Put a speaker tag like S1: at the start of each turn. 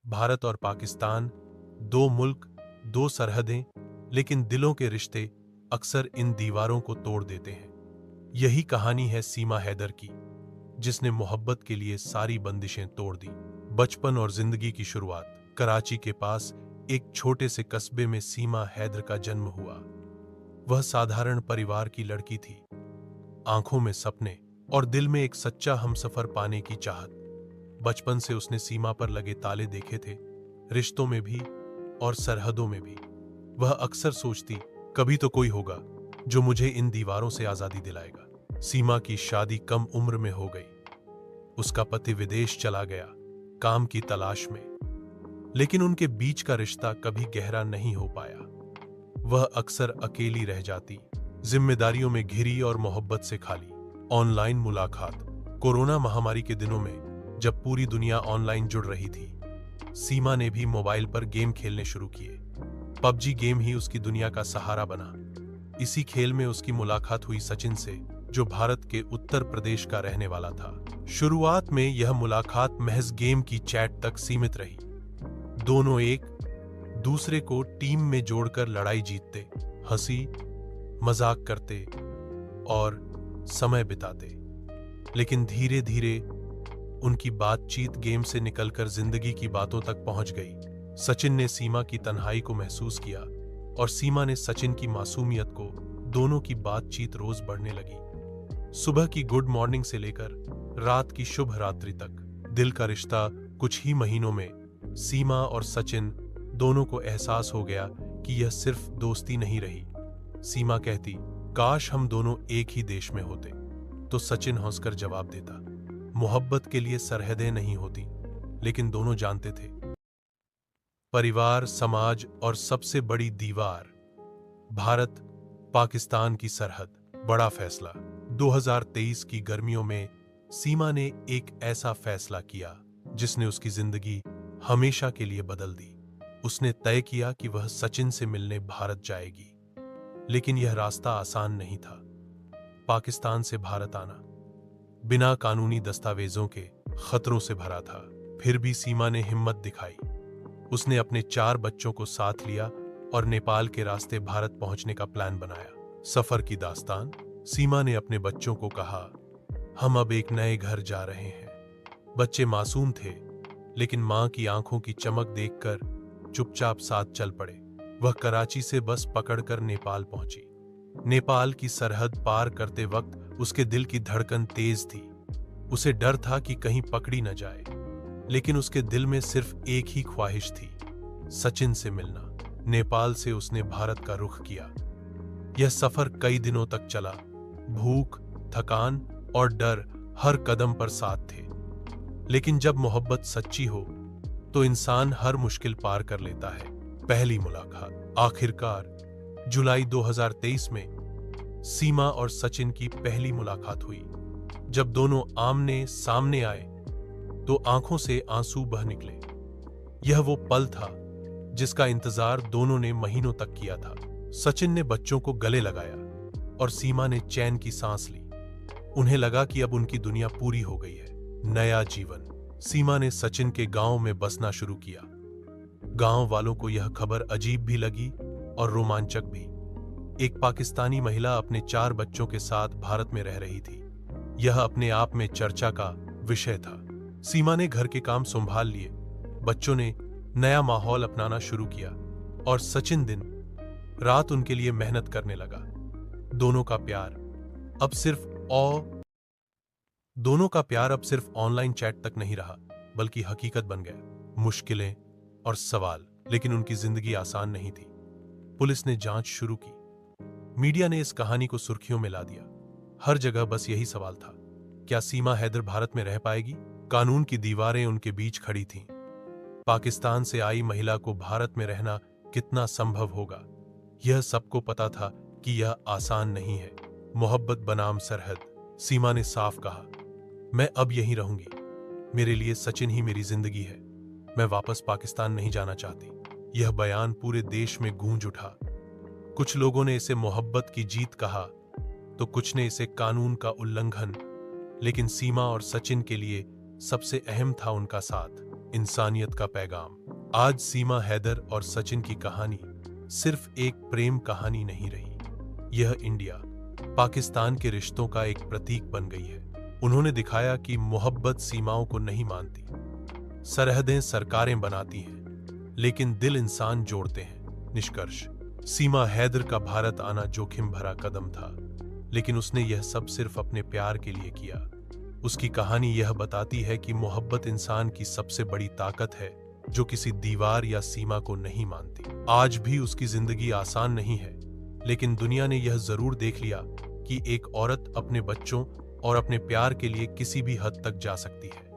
S1: भारत और पाकिस्तान, दो मुल्क, दो सरहदें, लेकिन दिलों के रिश्ते अक्सर इन दीवारों को तोड़ देते हैं। यही कहानी है सीमा हैदर की, जिसने मोहब्बत के लिए सारी बंदिशें तोड़ दी। बचपन और जिंदगी की शुरुआत कराची के पास एक छोटे से कस्बे में सीमा हैदर का जन्म हुआ। वह साधारण परिवार की लड़की थी, आंखों में सपने और दिल में एक सच्चा हमसफर पाने की चाहत। बचपन से उसने सीमा पर लगे ताले देखे थे, रिश्तों में भी और सरहदों में भी। वह अक्सर सोचती, कभी तो कोई होगा जो मुझे इन दीवारों से आजादी दिलाएगा। सीमा की शादी कम उम्र में हो गई। उसका पति विदेश चला गया, काम की तलाश में, लेकिन उनके बीच का रिश्ता कभी गहरा नहीं हो पाया। वह अक्सर अकेली रह जाती, जिम्मेदारियों में घिरी और मोहब्बत से खाली। ऑनलाइन मुलाकात कोरोना महामारी के दिनों में, जब पूरी दुनिया ऑनलाइन जुड़ रही थी, सीमा ने भी मोबाइल पर गेम खेलने शुरू किए। पबजी गेम ही उसकी दुनिया का सहारा बना। इसी खेल में उसकी मुलाकात हुई सचिन से, जो भारत के उत्तर प्रदेश का रहने वाला था। शुरुआत में यह मुलाकात महज गेम की चैट तक सीमित रही। दोनों एक दूसरे को टीम में जोड़कर लड़ाई जीतते, हंसी मजाक करते और समय बिताते। लेकिन धीरे धीरे उनकी बातचीत गेम से निकलकर जिंदगी की बातों तक पहुंच गई। सचिन ने सीमा की तन्हाई को महसूस किया और सीमा ने सचिन की मासूमियत को। दोनों की बातचीत रोज बढ़ने लगी, सुबह की गुड मॉर्निंग से लेकर रात की शुभ रात्रि तक। दिल का रिश्ता कुछ ही महीनों में सीमा और सचिन दोनों को एहसास हो गया कि यह सिर्फ दोस्ती नहीं रही। सीमा कहती, काश हम दोनों एक ही देश में होते। तो सचिन हंसकर जवाब देता, मोहब्बत के लिए सरहदें नहीं होती। लेकिन दोनों जानते थे, परिवार, समाज और सबसे बड़ी दीवार भारत पाकिस्तान की सरहद। बड़ा फैसला 2023 की गर्मियों में सीमा ने एक ऐसा फैसला किया जिसने उसकी जिंदगी हमेशा के लिए बदल दी। उसने तय किया कि वह सचिन से मिलने भारत जाएगी। लेकिन यह रास्ता आसान नहीं था। पाकिस्तान से भारत आना बिना कानूनी दस्तावेजों के खतरों से भरा था। फिर भी सीमा ने हिम्मत दिखाई। उसने अपने 4 बच्चों को साथ लिया और नेपाल के रास्ते भारत पहुंचने का प्लान बनाया। सफर की दास्तान। सीमा ने अपने बच्चों को कहा, हम अब एक नए घर जा रहे हैं। बच्चे मासूम थे, लेकिन मां की आंखों की चमक देखकर चुपचाप साथ चल पड़े। वह कराची से बस पकड़कर नेपाल पहुंची। नेपाल की सरहद पार करते वक्त उसके दिल की धड़कन तेज थी। उसे डर था कि कहीं पकड़ी न जाए, लेकिन उसके दिल में सिर्फ एक ही ख्वाहिश थी, सचिन से मिलना। नेपाल से उसने भारत का रुख किया। यह सफर कई दिनों तक चला। भूख, थकान और डर हर कदम पर साथ थे। लेकिन जब मोहब्बत सच्ची हो तो इंसान हर मुश्किल पार कर लेता है। पहली मुलाकात। आखिरकार जुलाई 2023 में सीमा और सचिन की पहली मुलाकात हुई। जब दोनों आमने सामने आए तो आंखों से आंसू बह निकले। यह वो पल था जिसका इंतजार दोनों ने महीनों तक किया था। सचिन ने बच्चों को गले लगाया और सीमा ने चैन की सांस ली। उन्हें लगा कि अब उनकी दुनिया पूरी हो गई है। नया जीवन। सीमा ने सचिन के गांव में बसना शुरू किया। गांव वालों को यह खबर अजीब भी लगी और रोमांचक भी। एक पाकिस्तानी महिला अपने 4 बच्चों के साथ भारत में रह रही थी। यह अपने आप में चर्चा का विषय था। सीमा ने घर के काम संभाल लिए, बच्चों ने नया माहौल अपनाना शुरू किया और सचिन दिन रात उनके लिए मेहनत करने लगा। दोनों का प्यार अब सिर्फ ऑनलाइन चैट तक नहीं रहा, बल्कि हकीकत बन गया। मुश्किलें और सवाल, लेकिन उनकी जिंदगी आसान नहीं थी। पुलिस ने जांच शुरू की। मीडिया ने इस कहानी को सुर्खियों में ला दिया। हर जगह बस यही सवाल था, क्या सीमा हैदर भारत में रह पाएगी? कानून की दीवारें उनके बीच खड़ी थीं। पाकिस्तान से आई महिला को भारत में रहना कितना संभव होगा? यह सबको पता था कि यह आसान नहीं है। मोहब्बत बनाम सरहद। सीमा ने साफ कहा, मैं अब यहीं रहूंगी। मेरे लिए सचिन ही मेरी जिंदगी है। मैं वापस पाकिस्तान नहीं जाना चाहती। यह बयान पूरे देश में गूंज उठा। कुछ लोगों ने इसे मोहब्बत की जीत कहा, तो कुछ ने इसे कानून का उल्लंघन। लेकिन सीमा और सचिन के लिए सबसे अहम था उनका साथ। इंसानियत का पैगाम। आज सीमा हैदर और सचिन की कहानी सिर्फ एक प्रेम कहानी नहीं रही, यह इंडिया पाकिस्तान के रिश्तों का एक प्रतीक बन गई है। उन्होंने दिखाया कि मोहब्बत सीमाओं को नहीं मानती, सरहदें सरकारें बनाती हैं, लेकिन दिल इंसान जोड़ते हैं। निष्कर्ष, सीमा हैदर का भारत आना जोखिम भरा कदम था, लेकिन उसने यह सब सिर्फ अपने प्यार के लिए किया। उसकी कहानी यह बताती है कि मोहब्बत इंसान की सबसे बड़ी ताकत है, जो किसी दीवार या सीमा को नहीं मानती। आज भी उसकी जिंदगी आसान नहीं है, लेकिन दुनिया ने यह जरूर देख लिया कि एक औरत अपने बच्चों और अपने प्यार के लिए किसी भी हद तक जा सकती है।